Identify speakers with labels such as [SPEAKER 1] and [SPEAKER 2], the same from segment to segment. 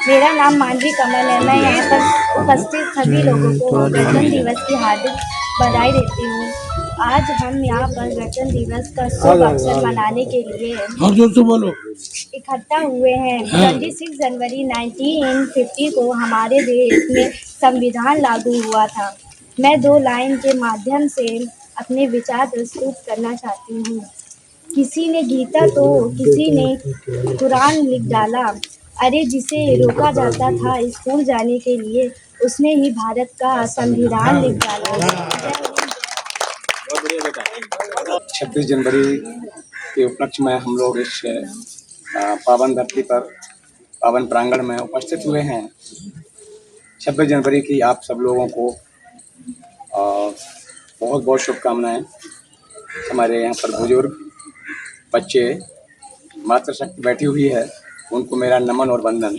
[SPEAKER 1] मेरा नाम मानवी कमल है। मैं यहाँ पर उपस्थित सभी लोगों को गणतंत्र दिवस की हार्दिक बधाई देती हूँ। आज हम यहाँ पर गणतंत्र दिवस का शुभ अवसर मनाने के लिए इकट्ठा हुए हैं। 26 जनवरी 1950 को हमारे देश में संविधान लागू हुआ था। मैं 2 लाइन के माध्यम से अपने विचार प्रस्तुत करना चाहती हूँ। किसी ने गीता तो किसी ने कुरान लिख डाला। अरे जिसे रोका जाता था स्कूल जाने के लिए, उसने ही भारत का संविधान लिख डाला।
[SPEAKER 2] 26 जनवरी के उपलक्ष्य में हम लोग इस पावन धरती पर पावन प्रांगण में उपस्थित हुए हैं। 26 जनवरी की आप सब लोगों को बहुत बहुत शुभकामनाएं। हमारे यहाँ पर बुजुर्ग, बच्चे, मातृशक्ति बैठी हुई है, उनको मेरा नमन और वंदन।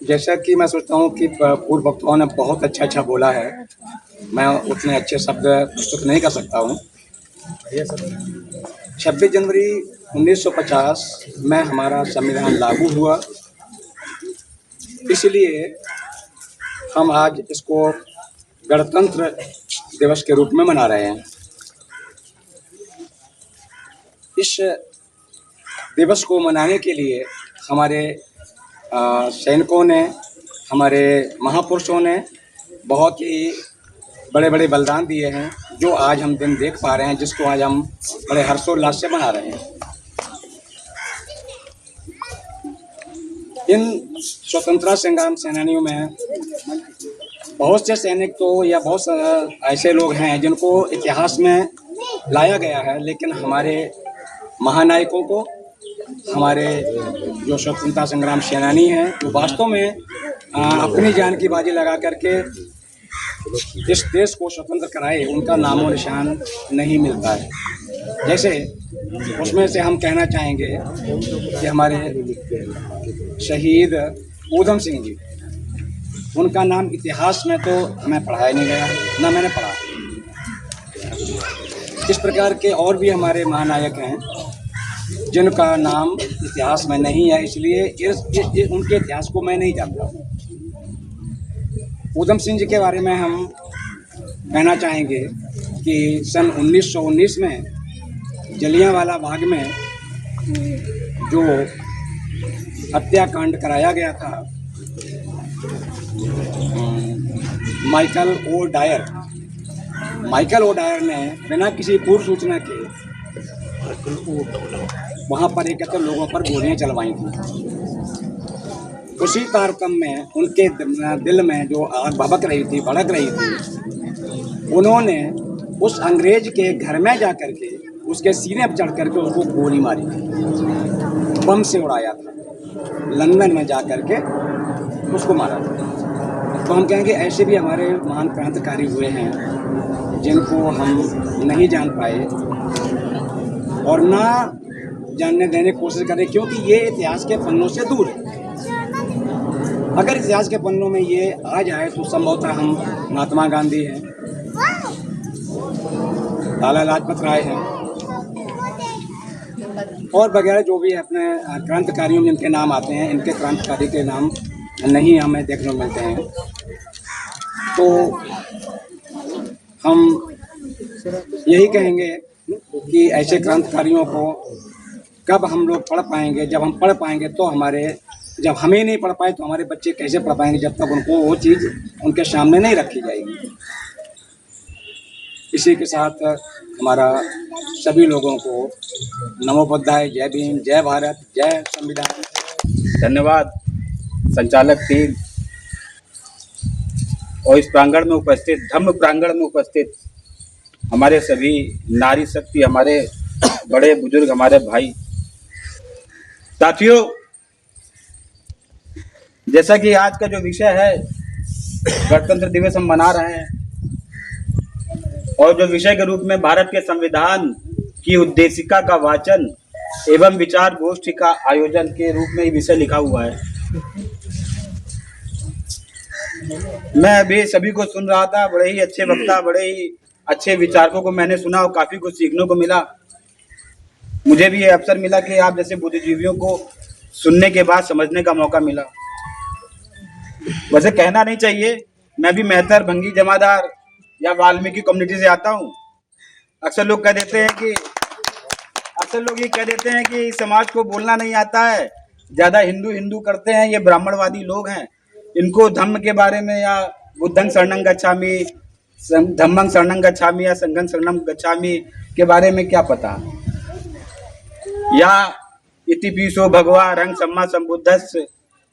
[SPEAKER 2] जैसा कि मैं सोचता हूँ कि पूर्व वक्ताओं ने बहुत अच्छा बोला है, मैं उतने अच्छे शब्द प्रस्तुत नहीं कर सकता हूँ। 26 जनवरी 1950 में हमारा संविधान लागू हुआ, इसलिए हम आज इसको गणतंत्र दिवस के रूप में मना रहे हैं। इस दिवस को मनाने के लिए हमारे सैनिकों ने, हमारे महापुरुषों ने बहुत ही बड़े बड़े बलिदान दिए हैं, जो आज हम दिन देख पा रहे हैं, जिसको आज हम बड़े हर्षोल्लास से मना रहे हैं। इन स्वतंत्रता संग्राम सेनानियों में बहुत से सैनिक तो या बहुत ऐसे लोग हैं जिनको इतिहास में लाया गया है, लेकिन हमारे महानायकों को, हमारे जो स्वतंत्रता संग्राम सेनानी हैं, वो वास्तव में अपनी जान की बाजी लगा करके इस देश को स्वतंत्र कराए, उनका नामो निशान नहीं मिलता है। जैसे उसमें से हम कहना चाहेंगे कि हमारे शहीद ऊधम सिंह जी, उनका नाम इतिहास में तो हमें पढ़ाया नहीं गया, ना मैंने पढ़ा। इस प्रकार के और भी हमारे महानायक हैं जिनका नाम इतिहास में नहीं है, इसलिए उनके इतिहास को मैं नहीं जानता। ऊधम सिंह जी के बारे में हम कहना चाहेंगे कि सन 1919 में जलियांवाला बाग में जो हत्याकांड कराया गया था, माइकल ओ डायर ने बिना किसी पूर्व सूचना के वहाँ पर 71 लोगों पर गोलियां चलवाई थी। उसी तारतम्य में उनके दिल में जो आग भड़क रही थी, उन्होंने उस अंग्रेज के घर में जा कर के उसके सीने पर चढ़ करके उसको गोली मारी थी, बम से उड़ाया था, लंदन में जा कर के उसको मारा था। तो हम कहेंगे ऐसे भी हमारे महान क्रांतिकारी हुए हैं जिनको हम नहीं जान पाए और ना जानने देने की कोशिश करें, क्योंकि ये इतिहास के पन्नों से दूर है। अगर इतिहास के पन्नों में ये आ जाए तो संभवतः हम महात्मा गांधी हैं, लाला लाजपत राय हैं और वगैरह जो भी अपने क्रांतिकारियों में इनके नाम आते हैं, इनके क्रांतिकारी के नाम नहीं हमें देखने को मिलते हैं। तो हम यही कहेंगे कि ऐसे क्रांतिकारियों को कब हम लोग पढ़ पाएंगे, जब हम पढ़ पाएंगे तो जब हमें नहीं पढ़ पाए तो हमारे बच्चे कैसे पढ़ पाएंगे, जब तक उनको वो चीज़ उनके सामने नहीं रखी जाएगी। इसी के साथ हमारा सभी लोगों को नमो बुद्धाय, जय भीम, जय भारत, जय संविधान।
[SPEAKER 3] धन्यवाद संचालक टीम और इस प्रांगण में उपस्थित, धम्म प्रांगण में उपस्थित हमारे सभी नारी शक्ति, हमारे बड़े बुजुर्ग, हमारे भाई साथियों। जैसा कि आज का जो विषय है गणतंत्र दिवस हम मना रहे हैं, और जो विषय के रूप में भारत के संविधान की उद्देशिका का वाचन एवं विचार गोष्ठी का आयोजन के रूप में ये विषय लिखा हुआ है। मैं अभी सभी को सुन रहा था, बड़े ही अच्छे वक्ता, बड़े ही अच्छे विचारकों को मैंने सुना और काफी कुछ सीखने को मिला। मुझे भी ये अवसर मिला कि आप जैसे बुद्धिजीवियों को सुनने के बाद समझने का मौका मिला। वैसे कहना नहीं चाहिए, मैं भी मेहतर, भंगी, जमादार या वाल्मीकि कम्युनिटी से आता हूँ। अक्सर लोग ये कह देते हैं कि इस समाज को बोलना नहीं आता है, ज्यादा हिंदू हिंदू करते हैं, ये ब्राह्मणवादी लोग हैं, इनको धम्म के बारे में या बुद्धं शरणं गच्छामि, धम्मं शरणं गच्छामि या संघं शरणं गच्छामि के बारे में क्या पता, या इति पीसो भगवा रंग सम्मा संबुद्धस्य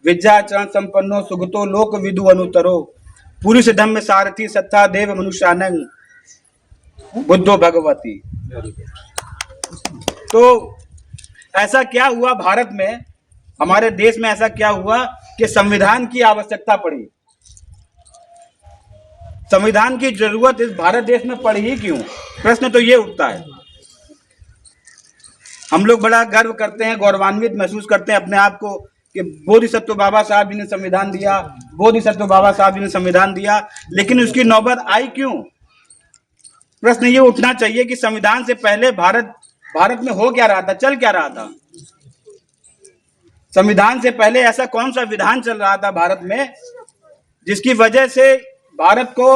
[SPEAKER 3] विद्याचरण संपन्नो सुगतो लोक विदु अनुतरो पुरुष धम्म सारथी सत्ता देव मनुष्यानंग बुद्धो भगवती। तो ऐसा क्या हुआ भारत में, हमारे देश में ऐसा क्या हुआ कि संविधान की आवश्यकता पड़ी, संविधान की जरूरत इस भारत देश में पड़ी ही क्यों? प्रश्न तो ये उठता है। हम लोग बड़ा गर्व करते हैं, गौरवान्वित महसूस करते हैं अपने आप को कि बोधिसत्व बाबा साहब जी ने संविधान दिया, बोधिसत्व बाबा साहब जी ने संविधान दिया, लेकिन उसकी नौबत आई क्यों? प्रश्न ये उठना चाहिए कि संविधान से पहले भारत में हो क्या रहा था, चल क्या रहा था? संविधान से पहले ऐसा कौन सा विधान चल रहा था भारत में जिसकी वजह से भारत को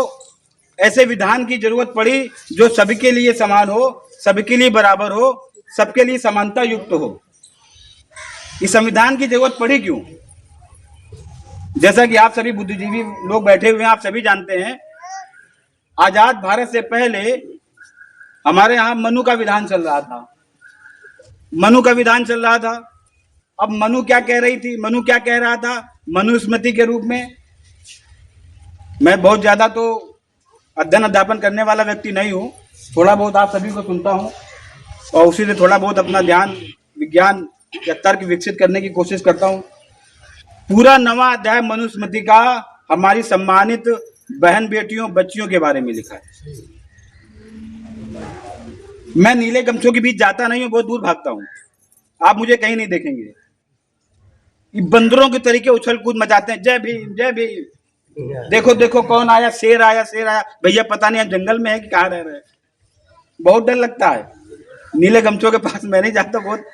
[SPEAKER 3] ऐसे विधान की जरूरत पड़ी जो सभी के लिए समान हो, सभी के लिए बराबर हो, सबके लिए समानता युक्त हो? इस संविधान की जरूरत पड़ी क्यों? जैसा कि आप सभी बुद्धिजीवी लोग बैठे हुए हैं, आप सभी जानते हैं, आजाद भारत से पहले हमारे यहाँ मनु का विधान चल रहा था, मनु का विधान चल रहा था। अब मनु क्या कह रही थी, मनु क्या कह रहा था? मनुस्मृति के रूप में, मैं बहुत ज्यादा तो अध्ययन अध्यापन करने वाला व्यक्ति नहीं हूँ, थोड़ा बहुत आप सभी को सुनता हूँ और उसी से थोड़ा बहुत अपना ध्यान विज्ञान या तर्क विकसित करने की कोशिश करता हूँ। पूरा 9वां अध्याय मनुस्मृति का हमारी सम्मानित बहन बेटियों बच्चियों के बारे में लिखा है। मैं नीले गमछों के बीच जाता नहीं हूँ, बहुत दूर भागता हूँ, आप मुझे कहीं नहीं देखेंगे। ये बंदरों के तरीके उछल कूद मचाते हैं, जय भीम जय भीम, देखो देखो कौन आया, शेर आया शेर आया। भैया पता नहीं आप जंगल में है कि कहाँ रह रहे हैं, बहुत डर लगता है। नीले गमछों के पास मैं नहीं जाता, बहुत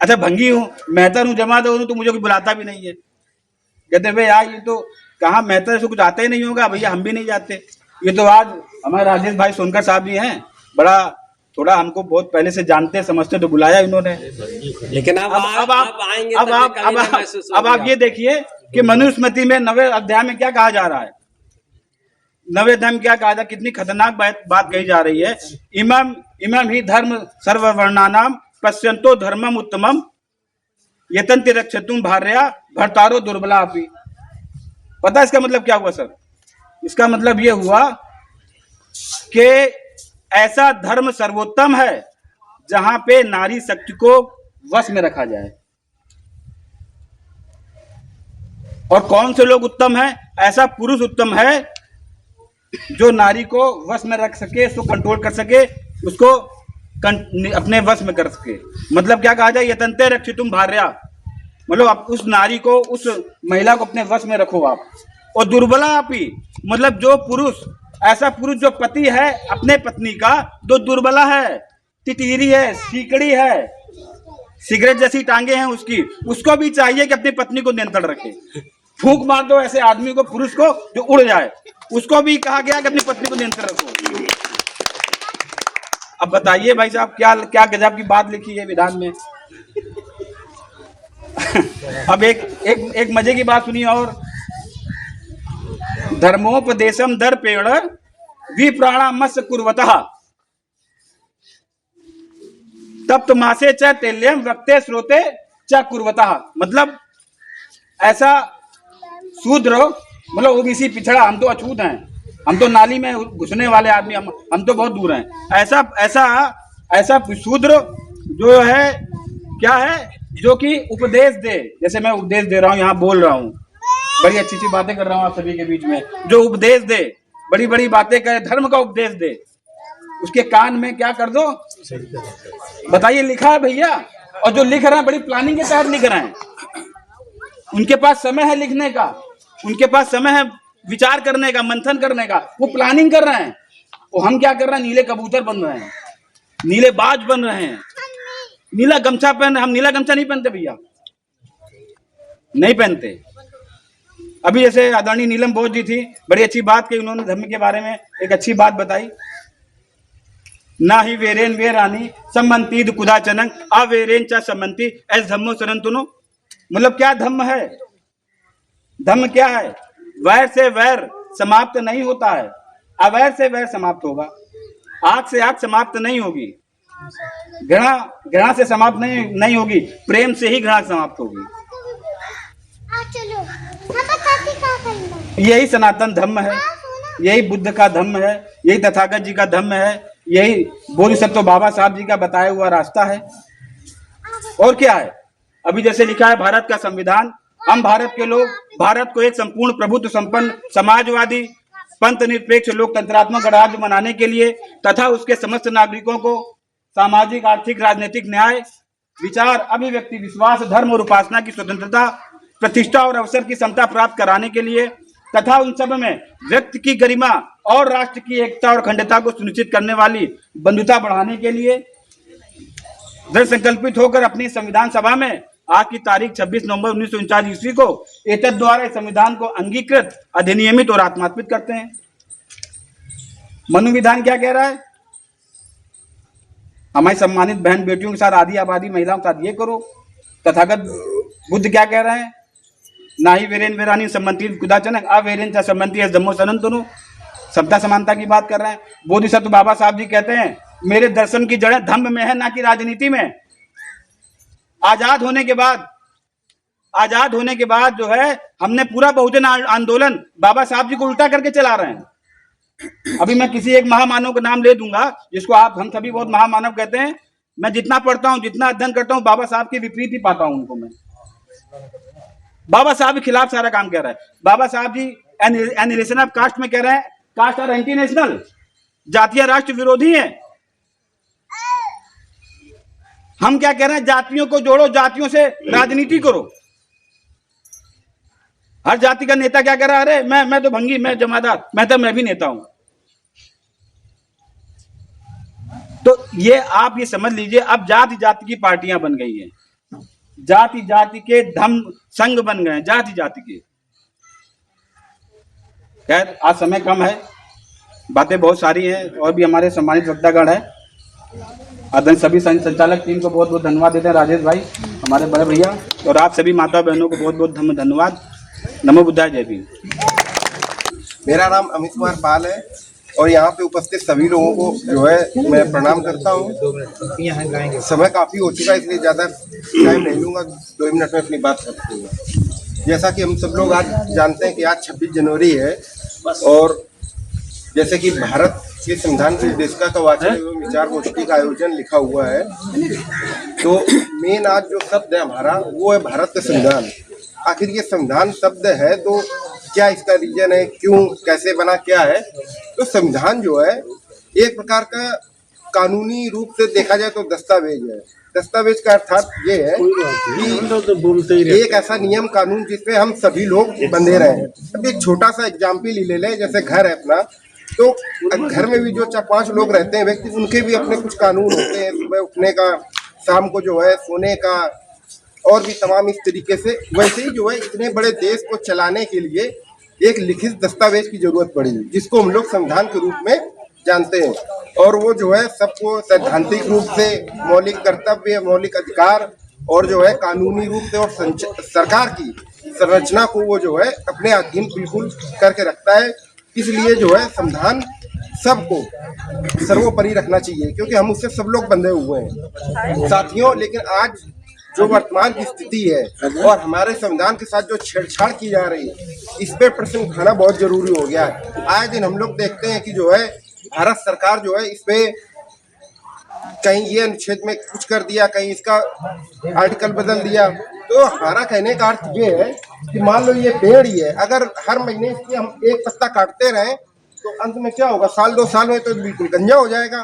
[SPEAKER 3] अच्छा भंगी हूँ, मेहतर हूँ, जमादार हूँ, तो मुझे कोई बुलाता भी नहीं है। कहते भाई यार ये तो कहाँ मेहतर से कुछ आता ही नहीं होगा, भैया हम भी नहीं जाते। ये तो आज हमारे राजेश भाई सोनकर साहब जी हैं, बड़ा थोड़ा हमको बहुत पहले से जानते समझते, तो बुलाया इन्होंने।
[SPEAKER 4] लेकिन अब
[SPEAKER 3] आप ये देखिए कि मनुस्मृति में 9वें अध्याय में क्या कहा जा रहा है, 9वें अध्याय में क्या कहा जा, कितनी खतरनाक बात कही जा रही है। इमम ही धर्म सर्ववर्णानाम पश्यंतो धर्मम उत्तमम यतन्ति रक्षतुम भार्या भर्तारो दुर्बला अपि। पता है इसका मतलब क्या हुआ सर? इसका मतलब ये हुआ कि ऐसा धर्म सर्वोत्तम है जहां पे नारी शक्ति को वश में रखा जाए। और कौन से लोग उत्तम है? ऐसा पुरुष उत्तम है जो नारी को वश में रख सके, उसको कंट्रोल कर सके, उसको अपने वश में कर सके। मतलब क्या कहा जाए, यतन्ते रक्षितुम भार्या, मतलब आप उस नारी को, उस महिला को अपने वश में रखो आप। और दुर्बला अपि, मतलब जो पुरुष, ऐसा पुरुष जो पति है अपने पत्नी का, जो दुर्बला है, तितीरी है, सीकड़ी है, सिगरेट जैसी टांगे हैं उसकी, उसको भी चाहिए कि अपनी पत्नी को नियंत्रण रखे। फूंक मार दो ऐसे आदमी को, पुरुष को, जो उड़ जाए, उसको भी कहा गया कि अपनी पत्नी को नियंत्रण रखो। अब बताइए भाई साहब, क्या गजब की बात लिखी है विधान में। अब एक मजे की बात सुनिए और, धर्मोपदेशम दर्पेण विप्राणामस्य कुर्वतः तप्त मासे च तेल्यम वक्ते श्रोते च कुर्वतः। मतलब ऐसा शूद्र, मतलब ओबीसी पिछड़ा, हम तो अछूत हैं, हम तो नाली में घुसने वाले आदमी, हम तो बहुत दूर हैं। ऐसा शूद्र जो है, क्या है, जो कि उपदेश दे, जैसे मैं उपदेश दे रहा हूँ, यहाँ बोल रहा हूँ, बड़ी अच्छी अच्छी बातें कर रहा हूँ आप सभी के बीच में, जो उपदेश दे, बड़ी बड़ी बातें करे, धर्म का उपदेश दे, उसके कान में क्या कर दो? बताइए, लिखा है भैया। और जो लिख रहे हैं बड़ी प्लानिंग के तहत लिख रहे हैं, उनके पास समय है लिखने का, उनके पास समय है विचार करने का, मंथन करने का, वो प्लानिंग कर रहे हैं। वो हम क्या कर रहे हैं, नीले कबूतर बन रहे हैं, नीले बाज बन रहे हैं, नीला गमछा पहन। हम नीला गमछा नहीं पहनते भैया, नहीं पहनते। अभी जैसे आदरणीय नीलम बोस जी थी, बड़ी अच्छी बात कही उन्होंने, धर्म के बारे में एक अच्छी बात बताई। ना ही वेरेन वेरानी सम्मंतीद कुदाचनंग अवेरेन चा सम्मंती एस धम्मो सरंतुनो। मतलब क्या धम्म है? धम्म क्या है? वैर से वैर समाप्त नहीं होता है, अवैर से वैर समाप्त होगा। आग से आग समाप्त नहीं होगी, घृणा से समाप्त नहीं होगी, प्रेम से ही घृणा समाप्त होगी। यही सनातन धर्म है, यही बुद्ध का धर्म है, यही तथागत जी का धर्म है, यही बोधिसत्व बाबा साहब जी का बताया हुआ रास्ता है। और क्या है? अभी जैसे लिखा है भारत का संविधान, हम भारत के लोग भारत को एक संपूर्ण प्रभुत्व संपन्न समाजवादी पंथ निरपेक्ष लोकतंत्रात्मक गणराज्य बनाने के लिए तथा उसके समस्त नागरिकों को सामाजिक आर्थिक राजनीतिक न्याय विचार अभिव्यक्ति विश्वास धर्म और उपासना की स्वतंत्रता प्रतिष्ठा और अवसर की समता प्राप्त कराने के लिए तथा उन सब में व्यक्ति की गरिमा और राष्ट्र की एकता और अखंडता को सुनिश्चित करने वाली बंधुता बढ़ाने के लिए दृढ़ संकल्पित होकर अपनी संविधान सभा में आज की तारीख 26 नवंबर 1949 ईस्वी को एतद द्वारा इस संविधान को अंगीकृत अधिनियमित और आत्मार्पित करते हैं। मनु विधान क्या कह रहा है? हमारी सम्मानित बहन बेटियों के साथ आदि आबादी महिलाओं के साथ ये करो। तथागत बुद्ध क्या कह रहे हैं? ना ही वेरेन वेरानी सम्मति कुदाचनक अवेरेन चा सम्मति धम्मो सनातनो। समता समानता की बात कर रहे हैं। बोधिसत्व बाबा साहब जी कहते हैं मेरे दर्शन की जड़ें धम्म में है, ना कि राजनीति में। आजाद होने के बाद जो है हमने पूरा बहुजन आंदोलन बाबा साहब जी को उल्टा करके चला रहे हैं। अभी मैं किसी एक महामानव का नाम ले दूंगा जिसको हम सभी बहुत महामानव कहते हैं। मैं जितना पढ़ता हूं, जितना अध्ययन करता हूं, बाबा साहब के विपरीत ही पाता हूं उनको मैं। बाबा साहब के खिलाफ सारा काम कर रहा है। बाबा साहब जी एनिलेशन ऑफ कास्ट में कह रहे हैं कास्ट आर एंटी नेशनल, जातीय राष्ट्र विरोधी है। हम क्या कह रहे हैं? जातियों को जोड़ो, जातियों से राजनीति करो। हर जाति का नेता क्या कह रहा है? अरे मैं तो भंगी, मैं जमादार, मैं भी नेता हूं। तो ये आप ये समझ लीजिए, अब जाति जाति की पार्टियां बन गई हैं, जाति जाति के धर्म संघ बन गए हैं, जाति जाति के। खैर आज समय कम है, बातें बहुत सारी हैं और भी हमारे सम्मानित वक्तागण है। आदरण सभी संचालक टीम को बहुत बहुत धन्यवाद देते हैं, राजेश भाई हमारे बड़े भैया, और आप सभी माता बहनों को बहुत बहुत धन्यवाद। नमो बुद्धाय, जय भीम।
[SPEAKER 4] मेरा नाम अमित कुमार पाल है और यहाँ पे उपस्थित सभी लोगों को जो है मैं प्रणाम करता हूँ। समय काफ़ी हो चुका है इसलिए ज़्यादा टाइम नहीं लूँगा, 2 मिनट में अपनी बात कर दूँगा। जैसा कि हम सब लोग आज जानते हैं कि आज 26 जनवरी है और जैसे कि भारत के संविधान की उद्देशिका का वाचन एवं विचार गोष्ठी का आयोजन लिखा हुआ है, तो मेन आज जो शब्द है हमारा वो है भारत का संविधान। आखिर ये संविधान शब्द है तो क्या इसका रीजन है, क्यों, कैसे बना, क्या है? तो संविधान जो है एक प्रकार का कानूनी रूप से देखा जाए तो दस्तावेज है। दस्तावेज का अर्थात ये है कि एक ऐसा नियम कानून जिसपे हम सभी लोग बंधे रहे। अब एक छोटा सा एग्जाम्पल ही ले लें, जैसे घर है अपना, तो घर में भी जो 4-5 लोग रहते हैं व्यक्ति, उनके भी अपने कुछ कानून होते हैं, सुबह उठने का, शाम को जो है सोने का, और भी तमाम इस तरीके से। वैसे ही जो है इतने बड़े देश को चलाने के लिए एक लिखित दस्तावेज की जरूरत पड़ी, जिसको हम लोग संविधान के रूप में जानते हैं। और वो जो है सबको सैद्धांतिक रूप से मौलिक कर्तव्य, मौलिक अधिकार और जो है कानूनी रूप से और सरकार की संरचना को वो जो है अपने अधीन बिल्कुल करके रखता है। इसलिए जो है संविधान सबको सर्वोपरि रखना चाहिए, क्योंकि हम उससे सब लोग बंधे हुए हैं साथियों। लेकिन आज जो वर्तमान की स्थिति है और हमारे संविधान के साथ जो छेड़छाड़ की जा रही है, इस पे प्रश्न उठाना बहुत जरूरी हो गया है। आए दिन हम लोग देखते हैं कि जो है भारत सरकार जो है इस पे कहीं ये अनुच्छेद में कुछ कर दिया, कहीं इसका आर्टिकल बदल दिया। तो हमारा कहने का अर्थ ये है कि मान लो ये पेड़ ही है, अगर हर महीने इसके हम एक पत्ता काटते रहें तो अंत में क्या होगा? 1-2 साल में तो बिल्कुल गंजा हो जाएगा।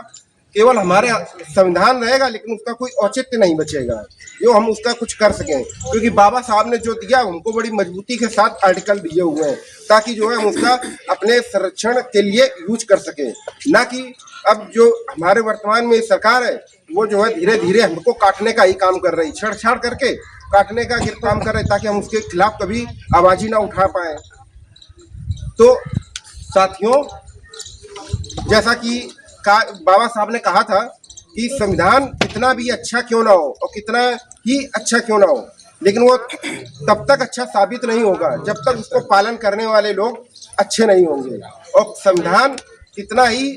[SPEAKER 4] केवल हमारे संविधान रहेगा लेकिन उसका कोई औचित्य नहीं बचेगा जो हम उसका कुछ कर सकें, क्योंकि बाबा साहब ने जो दिया उनको बड़ी मजबूती के साथ आर्टिकल दिए हुए हैं ताकि जो है हम उसका अपने संरक्षण के लिए यूज कर सकें। ना कि अब जो हमारे वर्तमान में सरकार है वो जो है धीरे धीरे हमको काटने का ही काम कर रही, छेड़छाड़ करके काटने का काम कर रहे हैं ताकि हम उसके खिलाफ कभी आवाज ही ना उठा पाए। तो साथियों, जैसा कि बाबा साहब ने कहा था कि संविधान कितना भी अच्छा क्यों ना हो और कितना ही अच्छा क्यों ना हो, लेकिन वो तब तक अच्छा साबित नहीं होगा जब तक उसको पालन करने वाले लोग अच्छे नहीं होंगे। और संविधान कितना ही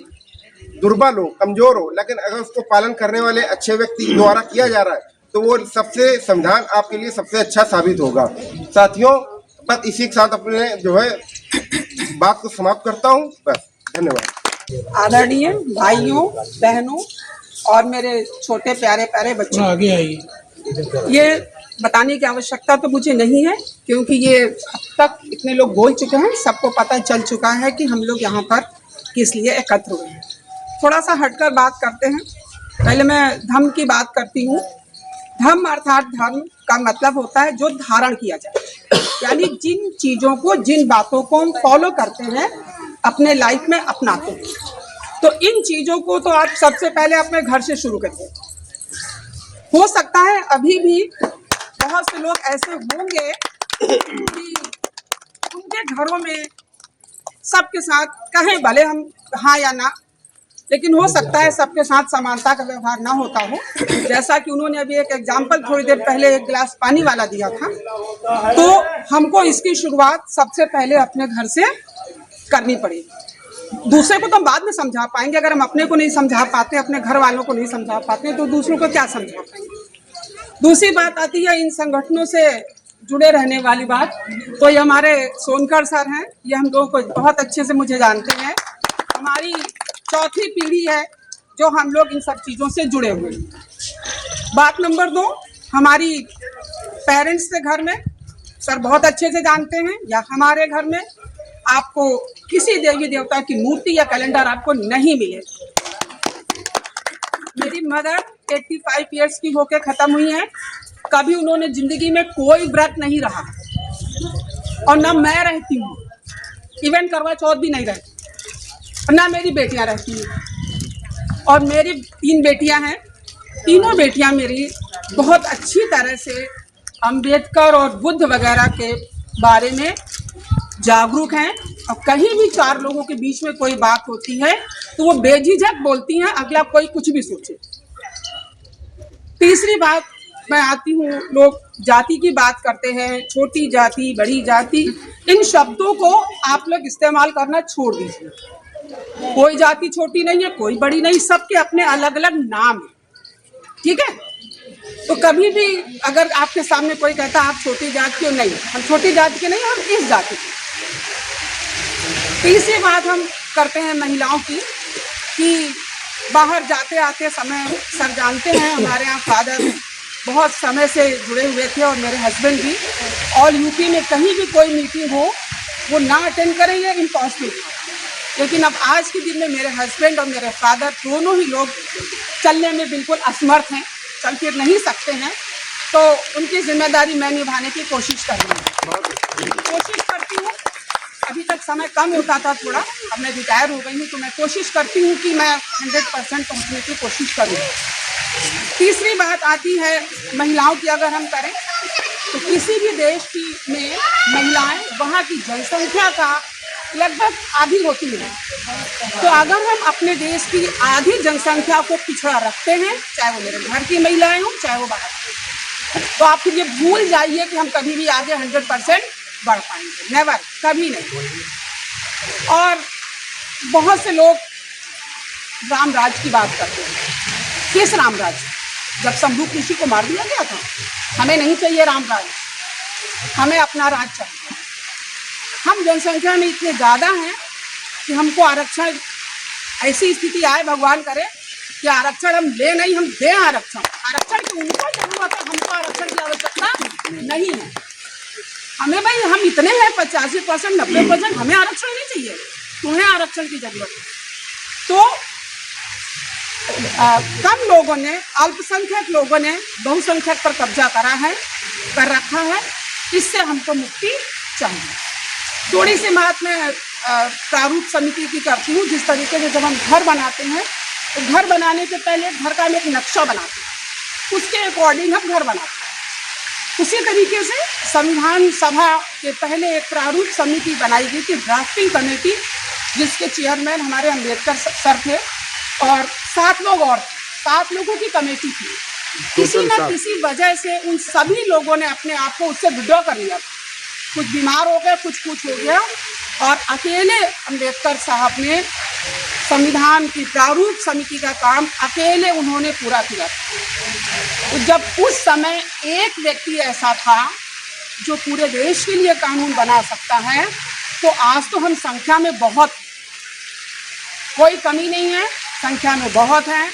[SPEAKER 4] दुर्बल हो, कमजोर हो, लेकिन अगर उसको पालन करने वाले अच्छे व्यक्ति द्वारा किया जा रहा है तो वो सबसे संविधान आपके लिए सबसे अच्छा साबित होगा। साथियों, बस इसी के साथ अपने जो है बात को समाप्त करता हूँ। बस, धन्यवाद।
[SPEAKER 5] आदरणीय भाइयों बहनों और मेरे छोटे प्यारे प्यारे बच्चों,
[SPEAKER 6] आगे आइए।
[SPEAKER 5] ये बताने की आवश्यकता तो मुझे नहीं है क्योंकि ये अब तक इतने लोग बोल चुके हैं, सबको पता चल चुका है कि हम लोग यहाँ पर किस लिए एकत्र हुए हैं। थोड़ा सा हटकर बात करते हैं। पहले मैं धम्म की बात करती हूँ। धम्म अर्थात धर्म का मतलब होता है जो धारण किया जाए, यानी जिन चीज़ों को, जिन बातों को हम फॉलो करते हैं, अपने लाइफ में अपनाते हैं। तो इन चीज़ों को तो आप सबसे पहले अपने घर से शुरू करिए। हो सकता है अभी भी बहुत से लोग ऐसे होंगे कि उनके घरों में सबके साथ कहें भले हम हाँ या ना, लेकिन हो सकता है सबके साथ समानता का व्यवहार ना होता हो। जैसा कि उन्होंने अभी एक एग्जाम्पल थोड़ी देर पहले एक गिलास पानी वाला दिया था, तो हमको इसकी शुरुआत सबसे पहले अपने घर से करनी पड़ेगी। दूसरे को तो हम बाद में समझा पाएंगे। अगर हम अपने को नहीं समझा पाते, अपने घर वालों को नहीं समझा पाते, तो दूसरों को क्या समझा पाएंगे। दूसरी बात आती है इन संगठनों से जुड़े रहने वाली बात। तो ये हमारे सोनकर सर हैं, ये हम लोगों को बहुत अच्छे से मुझे जानते हैं। हमारी चौथी पीढ़ी है जो हम लोग इन सब चीज़ों से जुड़े हुए हैं। बात नंबर 2, हमारी पेरेंट्स के घर में सर बहुत अच्छे से जानते हैं, या हमारे घर में आपको किसी देवी देवता की मूर्ति या कैलेंडर आपको नहीं मिले। मेरी मदर 85 इयर्स की होके ख़त्म हुई हैं। कभी उन्होंने ज़िंदगी में कोई व्रत नहीं रहा और ना मैं रहती हूँ, इवन करवा चौथ भी नहीं रहती, ना मेरी बेटियां रहती हैं। और मेरी 3 बेटियां हैं। तीनों बेटियां मेरी बहुत अच्छी तरह से अंबेडकर और बुद्ध वगैरह के बारे में जागरूक हैं, और कहीं भी 4 लोगों के बीच में कोई बात होती है तो वो बेझिझक बोलती हैं, अगला कोई कुछ भी सोचे। तीसरी बात मैं आती हूँ, लोग जाति की बात करते हैं, छोटी जाति, बड़ी जाति, इन शब्दों को आप लोग इस्तेमाल करना छोड़ दीजिए। कोई जाति छोटी नहीं है, कोई बड़ी नहीं, सबके अपने अलग अलग नाम है, ठीक है। तो कभी भी अगर आपके सामने कोई कहता आप छोटी जाति के, नहीं, हम छोटी जाति के नहीं, हम इस जाति के। तीसरी बात हम करते हैं महिलाओं की, कि बाहर जाते आते समय सर जानते हैं हमारे यहाँ फादर बहुत समय से जुड़े हुए थे और मेरे हस्बैंड भी, ऑल यूपी में कहीं भी कोई मीटिंग हो वो ना अटेंड करें, ये इम्पॉसिबल था। लेकिन अब आज के दिन में मेरे हस्बैंड और मेरे फादर दोनों ही लोग चलने में बिल्कुल असमर्थ हैं, चल फिर नहीं सकते हैं। तो उनकी जिम्मेदारी मैं निभाने की कोशिश कर रही हूँ, कोशिश करती हूँ। अभी तक समय कम होता था थोड़ा, अब मैं रिटायर हो गई हूँ, तो मैं कोशिश करती हूँ कि मैं 100% पहुँचने की कोशिश करूँ। तीसरी बात आती है महिलाओं की, अगर हम करें तो किसी भी देश की में महिलाएं वहाँ की जनसंख्या का लगभग आधी होती है। तो अगर हम अपने देश की आधी जनसंख्या को पिछड़ा रखते हैं, चाहे वो मेरे घर की महिलाएं हों, चाहे वो बाहर, तो आप फिर ये भूल जाइए कि हम कभी भी आगे 100% बढ़ पाएंगे, नेवर, कभी नहीं। और बहुत से लोग राम राज की बात करते हैं। किस राम राज? जब शंभू ऋषि को मार दिया गया था। हमें नहीं चाहिए राम राज, हमें अपना राज चाहिए। हम जनसंख्या में इतने ज़्यादा हैं कि हमको आरक्षण, ऐसी स्थिति आए भगवान करे कि आरक्षण हम ले नहीं, हम दें आरक्षण। आरक्षण की उनको जरूरत है, हमको आरक्षण की आवश्यकता नहीं है। हमें भाई, हम इतने हैं 85%, 90%, हमें आरक्षण नहीं चाहिए, तुम्हें आरक्षण की जरूरत है। तो कम लोगों ने, अल्पसंख्यक लोगों ने बहुसंख्यक पर कब्जा कर रखा है। इससे हमको मुक्ति चाहिए। थोड़ी सी बात मैं प्रारूप समिति की करती हूँ। जिस तरीके से जब हम घर बनाते हैं तो घर बनाने से पहले घर का हम एक नक्शा बनाते हैं, उसके अकॉर्डिंग हम घर बनाते हैं। उसी तरीके से संविधान सभा के पहले एक प्रारूप समिति बनाई गई थी, ड्राफ्टिंग कमेटी, जिसके चेयरमैन हमारे अम्बेडकर सर थे और 7 लोग और 7 लोगों की कमेटी थी। किसी न किसी वजह से उन सभी लोगों ने अपने आप को उससे विड्रॉ कर लिया। कुछ बीमार हो गए, कुछ हो गया, और अकेले अम्बेडकर साहब ने संविधान की प्रारूप समिति का काम अकेले उन्होंने पूरा किया। तो जब उस समय एक व्यक्ति ऐसा था जो पूरे देश के लिए कानून बना सकता है, तो आज तो हम संख्या में बहुत, कोई कमी नहीं है, संख्या में बहुत हैं,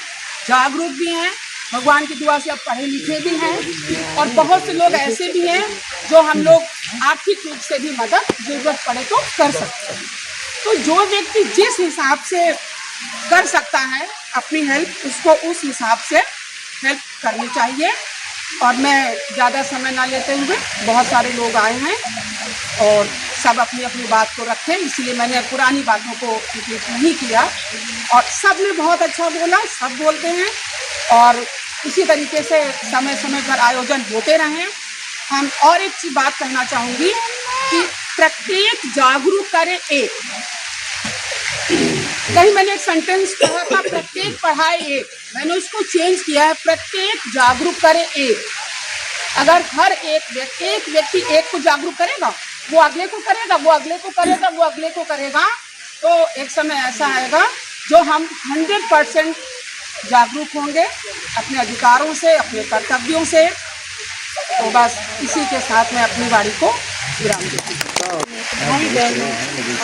[SPEAKER 5] जागरूक भी हैं, भगवान की दुआ से अब पढ़े लिखे भी हैं, और बहुत से लोग ऐसे भी हैं जो हम लोग आर्थिक रूप से भी मदद जरूरत पड़े तो कर सकते हैं। तो जो व्यक्ति जिस हिसाब से कर सकता है अपनी हेल्प, उसको उस हिसाब से हेल्प करनी चाहिए। और मैं ज़्यादा समय ना लेते हुए, बहुत सारे लोग आए हैं और सब अपनी अपनी बात को रखें, इसलिए मैंने पुरानी बातों को रिपीट नहीं किया, और सब ने बहुत अच्छा बोला, सब बोलते हैं, और इसी तरीके से समय समय पर आयोजन होते रहें। हम और एक चीज़ बात कहना चाहूँगी कि प्रत्येक जागरूक करे एक। कहीं मैंने एक सेंटेंस पढ़ा था, प्रत्येक पढ़ाए एक, मैंने उसको चेंज किया है, प्रत्येक जागरूक करे एक। अगर हर एक व्यक्ति एक को जागरूक करेगा, वो अगले को करेगा, वो अगले को करेगा, वो अगले को करेगा, तो एक समय ऐसा आएगा जो हम 100% जागरूक होंगे अपने अधिकारों से, अपने कर्तव्यों से। तो बस इसी के साथ मैं अपनी वाणी को विराम देती हूँ।
[SPEAKER 1] भाई बहनों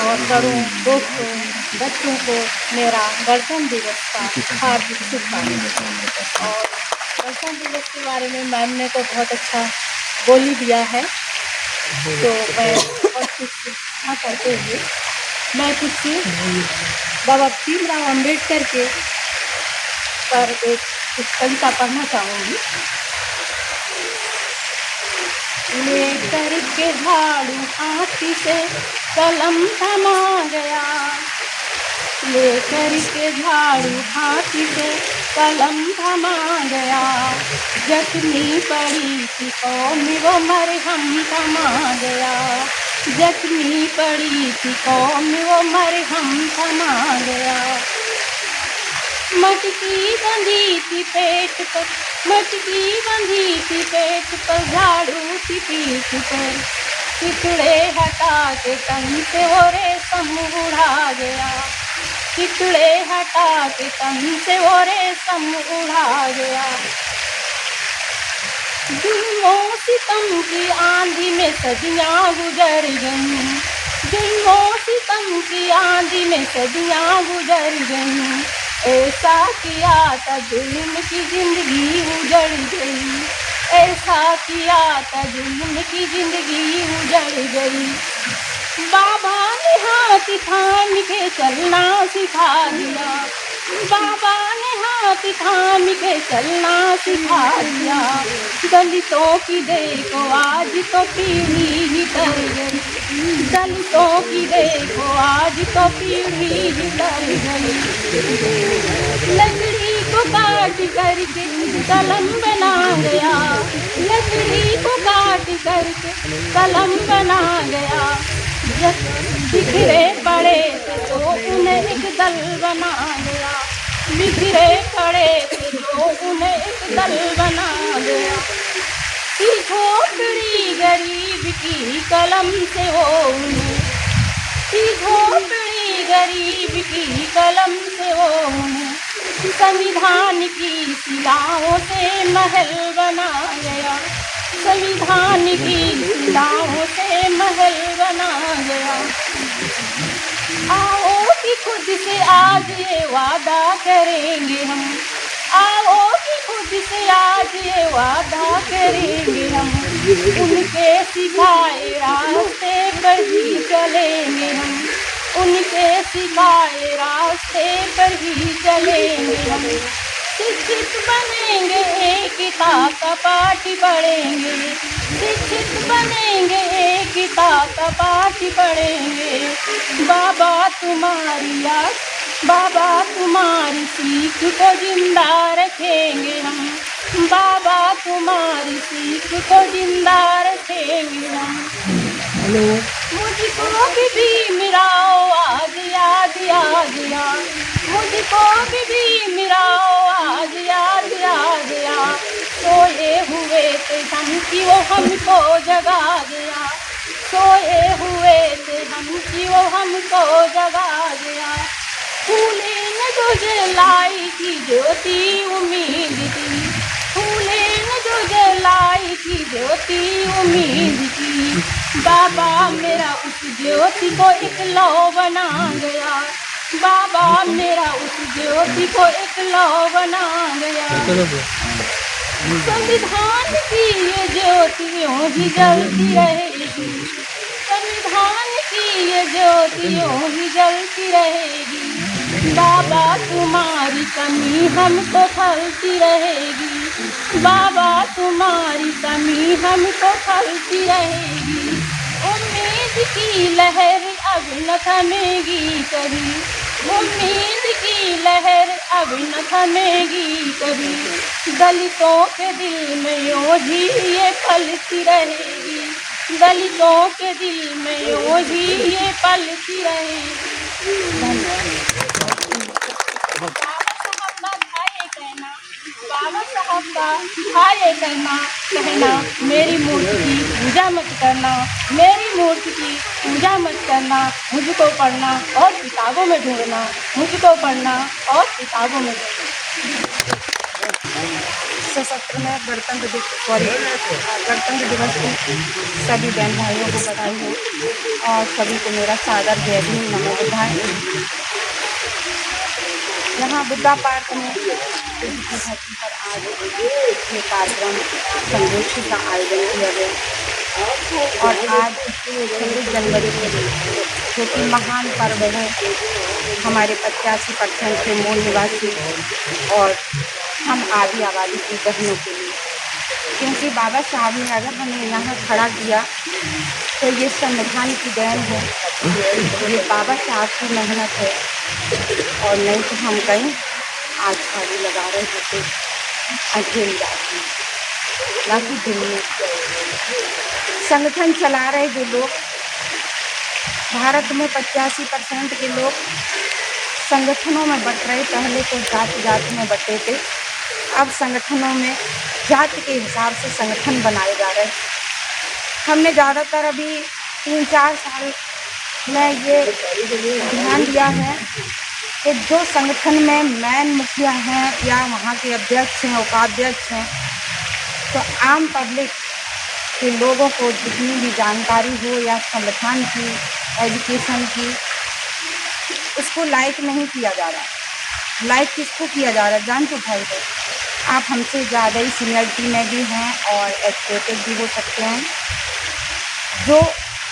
[SPEAKER 1] और बड़ों, दोस्तों, बच्चों को मेरा गणतंत्र दिवस का हार्दिक शुभकामनाएं। और गणतंत्र दिवस के बारे में मैम ने तो बहुत अच्छा बोल ही दिया है, तो मैं और कुछ ना करते हुए मैं कुछ बाबा भीमराव अम्बेडकर के पर एक कुछ कविता पढ़ना चाहूँगी। लेकर के झाड़ू हाथी से कलम थमा गया, लेकर के झाड़ू हाथी से कलम थमा गया, जख्मी पड़ी थी कौम वो मरहम थमा गया, जख्मी पड़ी थी कौम वो मरहम थमा गया। मटकी बंधी थी पेट पर, मटकी बंधी थी पेट पर, झाड़ू थी पीठ पर, चितड़े हटा के तन से वो रेशम उड़ा गया, चितड़े हटा के तन से वो रेशम उड़ा गया। जुल्मों सितम की आंधी में सदियाँ गुजर गईं, जुल्मों सितम की आंधी में सदियाँ गुजर गईं, ऐसा किया था जुल्म की जिंदगी उजड़ गई, ऐसा किया था जुल्म की जिंदगी उजड़ गई। बाबा ने हाथ थाम के चलना सिखा दिया, बाबा ने हाथ थाम के चलना सिखा दिया। दलितों की देखो आज तो पीढ़ी ही तर गई, दलितों की देखो आज तो पीढ़ी ही तर गई। लकड़ी को काट करके कलम बना गया, लकड़ी को काट करके कलम बना गया, बिखरे पड़े थे तो उन्हें एक दल बना गया, बिखरे पड़े थे तो उन्हें एक दल बना गया। कि झोपड़ी गरीब की कलम से वो उन्हें, कि झोपड़ी गरीब की कलम से वो उन्हें संविधान की शिलाओं से महल बना गया, संविधान की शिलाओं से महल बना गया। आओ कि खुद से आज ये वादा करेंगे हम, आओ कि खुद से आज ये वादा करेंगे हम, उनके सिखाए रास्ते पर ही चलेंगे हम, उनके सिखाए रास्ते पर ही चलेंगे हम। शिक्षित बनेंगे एकता का पाठ पढ़ेंगे, शिक्षित बनेंगे एकता का पाठ पढ़ेंगे। बाबा तुम्हारी याद, बाबा तुम्हारी सीख को जिंदा रखेंगे हम,
[SPEAKER 7] बाबा तुम्हारी सीख को जिंदा रखेंगे हम। मुझको भी मेरा आज याद आ गया, मुझको भी मेरा आज याद आ गया। सोए हुए थे हम कि वो हमको जगा गया, सोए हुए थे हम कि वो हमको जगा गया। फूले न जो जलाई की ज्योति उम्मीद की, फूले न जो जलाई की ज्योति उम्मीद की। बाबा मेरा उस ज्योति को एक लौ बना गया, बाबा मेरा उस ज्योति को एक लौ बना गया। संविधान की ये ज्योति यूं ही जलती रहेगी, संविधान की ये ज्योति यूं ही जलती रहेगी। बाबा तुम्हारी कमी हमको खलती रहेगी, बाबा तुम्हारी कमी हमको खलती रहेगी। उम्मीद की लहर अब न थमेगी कभी, उम्मीद की लहर अब न थमेगी कभी। दलितों के दिल में यूं ही ये पलती रहेगी, दलितों के दिल में यूं ही ये पलती रहेगी। बाबा साहब का था ये कहना, कहना मेरी मूर्ति की पूजा मत करना, मेरी मूर्ति की पूजा मत करना। मुझको पढ़ना और किताबों में ढूंढना, मुझको पढ़ना और किताबों में ढूंढना।
[SPEAKER 5] सशस्त्र में गणतंत्र दिवस की सभी बहन भाइयों को बधाई हो और सभी को मेरा सादर जय भीम नमो बुद्धाय। यहाँ बुद्धा पार्क में धरती पर आज ये कार्यक्रम संगोष्ठी का आयोजन किया गया और आज 26 जनवरी के जो कि महान पर्व है हमारे 85% के मूल निवासी और हम आदि आबादी की बहनों के लिए, क्योंकि बाबा साहब ने अगर हमें यहाँ खड़ा किया तो ये संविधान की देन है, ये बाबा साहब की मेहनत है। और नहीं तो हम कहीं आज झाड़ू लगा रहे होते अंधेरी रात में, ना कि दिन में। संगठन चला रहे जो लोग, भारत में 85% के लोग संगठनों में बट रहे। पहले तो जाति जाति में बटे थे, अब संगठनों में जाति के हिसाब से संगठन बनाए जा रहे हैं। हमने ज़्यादातर अभी 3-4 साल में ये ध्यान दिया है कि जो संगठन में मैन मुखिया हैं या वहाँ के अध्यक्ष हैं, उपाध्यक्ष हैं, तो आम पब्लिक के लोगों को जितनी भी जानकारी हो या संगठन की, एजुकेशन की, उसको लाइक नहीं किया जा रहा। लाइक किसको किया जा रहा है जान तो भाई है। आप हमसे ज़्यादा ही सीनियरिटी में भी हैं और एजुकेटेड भी हो सकते हैं। जो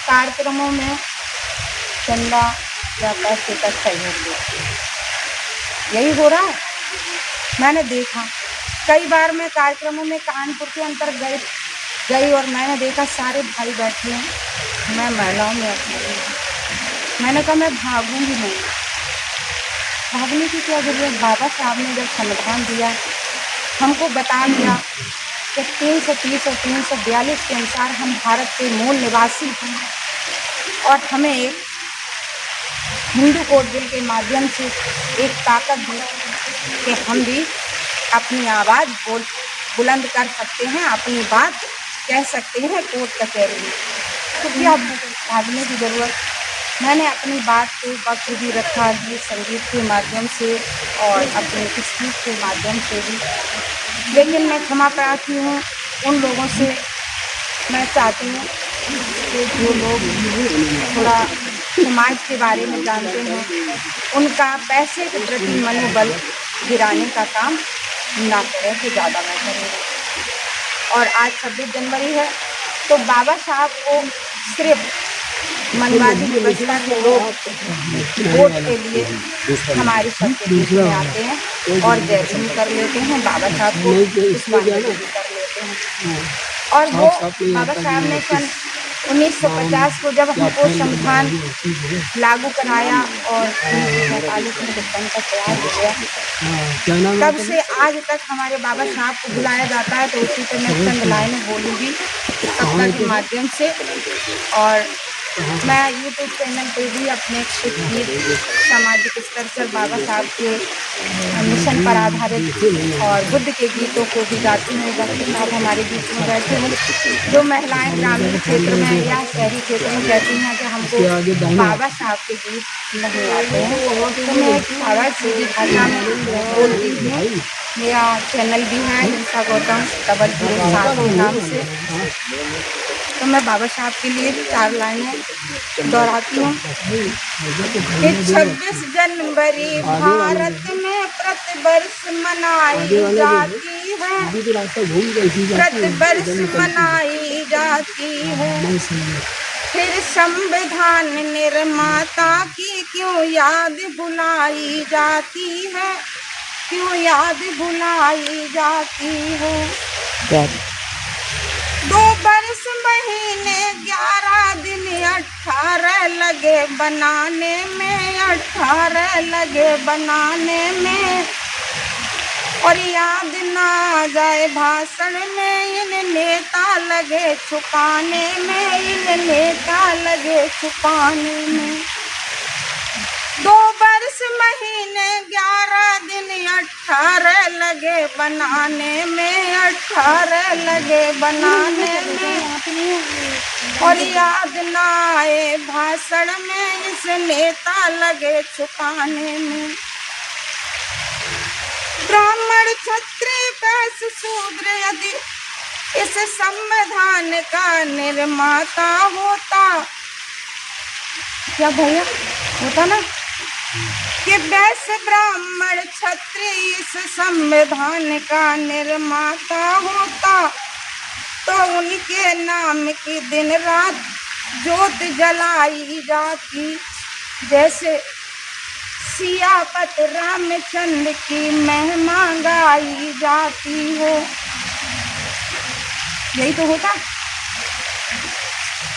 [SPEAKER 5] कार्यक्रमों में चंदा या पैसे का सहयोग दो, यही हो रहा है। मैंने देखा कई बार मैं कार्यक्रमों में कानपुर के अंतर्गत गई और मैंने देखा सारे भाई बैठे हैं, मैं महिलाओं में अकेली हूँ। मैंने कहा मैं भागूंगी नहीं, भागने की क्या जरूरत। बाबा साहब ने जब संविधान दिया, हमको बता दिया कि 330 और 342 के अनुसार हम भारत के मूल निवासी हैं और हमें एक हिंदू कोड बिल के माध्यम से एक ताकत दी कि हम भी अपनी आवाज़ बुलंद कर सकते हैं, अपनी बात कह सकते हैं कोर्ट कचहरी में। तो क्या भागने की ज़रूरत। मैंने अपनी बात को वक्त भी रखा है संगीत के माध्यम से और अपने स्पीच के माध्यम से भी। लेकिन मैं क्षमा प्रार्थी हूँ उन लोगों से। मैं चाहती हूँ कि जो लोग थोड़ा समाज के बारे में जानते हैं, उनका पैसे के प्रति मनोबल गिराने का काम ना करें तो ज़्यादा बेहतर है। और आज 26 जनवरी है तो बाबा साहब को सिर्फ मनवादी व्यवस्था के लोग वोट के लिए हमारे सबके बीच में आते हैं और जैसे ही कर लेते हैं बाबा साहब को पुष्पांजलि कर लेते हैं। और वो बाबा साहब ने सन
[SPEAKER 1] 1950 को जब हमको संविधान लागू कराया और 1947 में जब बनकर तैयार हो गया, तब से आज तक हमारे बाबा साहब को बुलाया जाता है। तो उसी पर मैं चंद लाइनें बोलूँगी कविता के माध्यम से। और मैं यूट्यूब चैनल पे भी अपने कुछ गीत सामाजिक स्तर पर बाबा साहब के मिशन पर आधारित और बुद्ध के गीतों को भी गाती हूँ। डॉक्टर साहब हमारे बीच में बैठे हैं। जो महिलाएं ग्रामीण क्षेत्र में या शहरी क्षेत्र में कहती हैं कि हमको बाबा साहब के गीत नहीं आते हैं, तो मैं एक आवाज़ सीधी भाषा में बोलती हूँ। मेरा चैनल भी है हिंसा गौतम 007 के नाम से। तो मैं बाबा साहब के लिए 4 लाइनें दोहराती हूँ। 26 जनवरी भारत में प्रतिवर्ष मनाई जाती है, प्रतिवर्ष मनाई जाती है। फिर संविधान निर्माता की क्यों याद भुलाई जाती है, क्यों याद भुलाई जाती है। 2 वर्ष महीने 11 दिन 18 लगे बनाने में, 18 लगे बनाने में। और याद ना जाए भाषण में, इन नेता लगे छुपाने में, इन नेता लगे छुपाने में। 2 वर्ष महीने 11 दिन 18 लगे बनाने में, 18 लगे बनाने में। और याद ना आए भाषण में, इस नेता लगे छुपाने में। ब्राह्मण क्षत्रिय वैश्य शूद्र यदि इस संविधान का निर्माता होता, क्या भैया होता ना, कि वैश्य ब्राह्मण क्षत्रिय इस संविधान का निर्माता होता, तो उनके नाम की दिन रात जोत जलाई जाती। जैसे सियापत रामचंद्र की महिमा गाई जाती हो, यही तो होता।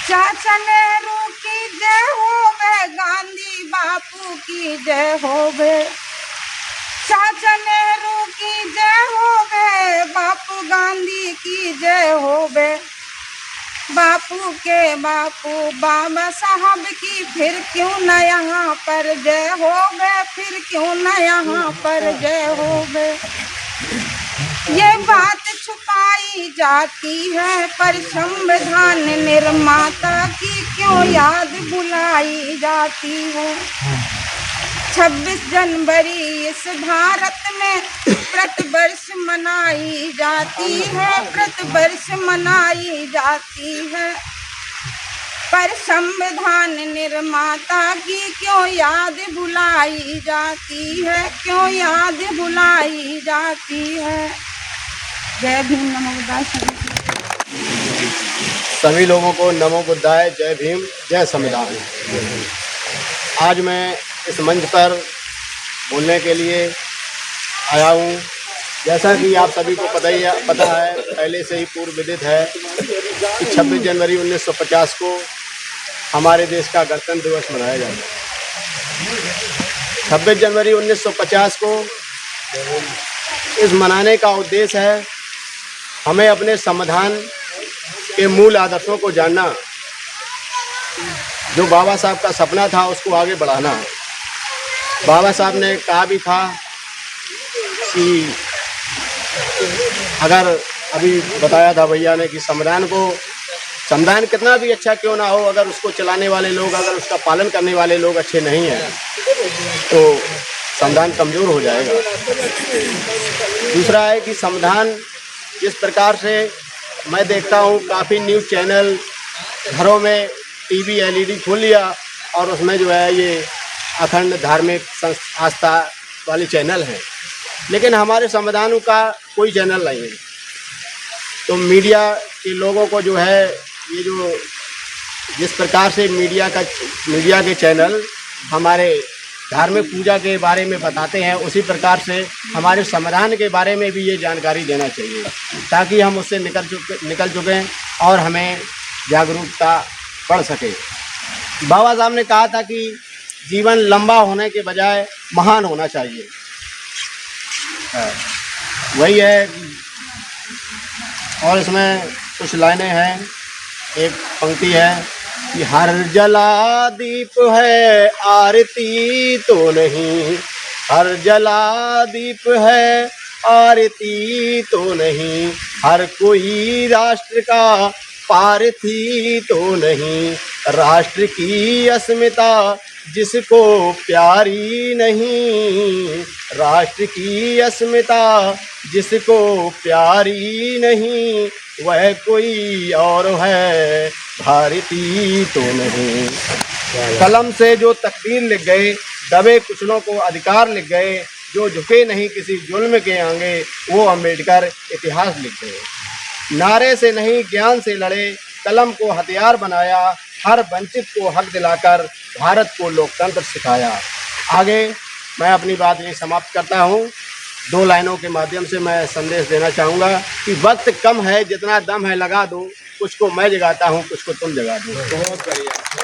[SPEAKER 1] चाचा नेहरू की जय हो वे, गांधी बापू की जय हो वे। चाचा नेहरू की जय हो वे, बापू गांधी की जय हो वे। बापू के बापू बाबा साहब की फिर क्यों न यहाँ पर जय हो वे, फिर क्यों न यहाँ पर जय हो वे। ये बात छुपाई जाती है, पर संविधान निर्माता की क्यों याद भुलाई जाती है। 26 जनवरी इस भारत में प्रतिवर्ष मनाई जाती है, प्रतिवर्ष मनाई जाती है। पर संविधान निर्माता की क्यों याद भुलाई जाती है, क्यों याद भुलाई जाती है। जय भीम, नमो बुद्धाय।
[SPEAKER 8] सभी लोगों को नमो बुद्धाय, जय भीम, जय संविधान। आज मैं इस मंच पर बोलने के लिए आया हूँ। जैसा कि आप सभी को पता है, पहले से ही पूर्व विदित है कि 26 जनवरी 1950 को हमारे देश का गणतंत्र दिवस मनाया जाता है। 26 जनवरी 1950 को इस मनाने का उद्देश्य है हमें अपने संविधान के मूल आदर्शों को जानना, जो बाबा साहब का सपना था उसको आगे बढ़ाना। बाबा साहब ने कहा भी था कि अगर अभी बताया था भैया ने कि संविधान कितना भी अच्छा क्यों ना हो, अगर उसको चलाने वाले लोग, अगर उसका पालन करने वाले लोग अच्छे नहीं हैं तो संविधान कमज़ोर हो जाएगा। दूसरा है कि संविधान जिस प्रकार से मैं देखता हूँ, काफ़ी न्यूज़ चैनल घरों में टीवी एलईडी खोल लिया और उसमें जो है ये अखंड धार्मिक आस्था वाले चैनल हैं, लेकिन हमारे संविधान का कोई चैनल नहीं है। तो मीडिया के लोगों को जो है ये जो जिस प्रकार से मीडिया के चैनल हमारे धार्मिक पूजा के बारे में बताते हैं, उसी प्रकार से हमारे संविधान के बारे में भी ये जानकारी देना चाहिए, ताकि हम उससे निकल चुकें और हमें जागरूकता बढ़ सके। बाबा साहब ने कहा था कि जीवन लंबा होने के बजाय महान होना चाहिए। वही है। और इसमें कुछ लाइनें हैं। एक पंक्ति है कि हर जला दीप है आरती तो नहीं, हर जला दीप है आरती तो नहीं, हर कोई राष्ट्र का पारथी तो नहीं, राष्ट्र की अस्मिता जिसको प्यारी नहीं, राष्ट्र की अस्मिता जिसको प्यारी नहीं, वह कोई और है भारती तो नहीं। कलम से जो तकदीर लिख गए, दबे कुचलों को अधिकार लिख गए, जो झुके नहीं किसी जुल्म के आगे, वो अम्बेडकर इतिहास लिख गए। नारे से नहीं ज्ञान से लड़े, कलम को हथियार बनाया, हर वंचित को हक दिलाकर भारत को लोकतंत्र सिखाया। आगे मैं अपनी बात यहीं समाप्त करता हूँ। 2 लाइनों के माध्यम से मैं संदेश देना चाहूँगा कि वक्त कम है, जितना दम है लगा दो, कुछ को मैं जगाता हूँ, कुछ को तुम जगा दो।
[SPEAKER 2] बहुत बढ़िया।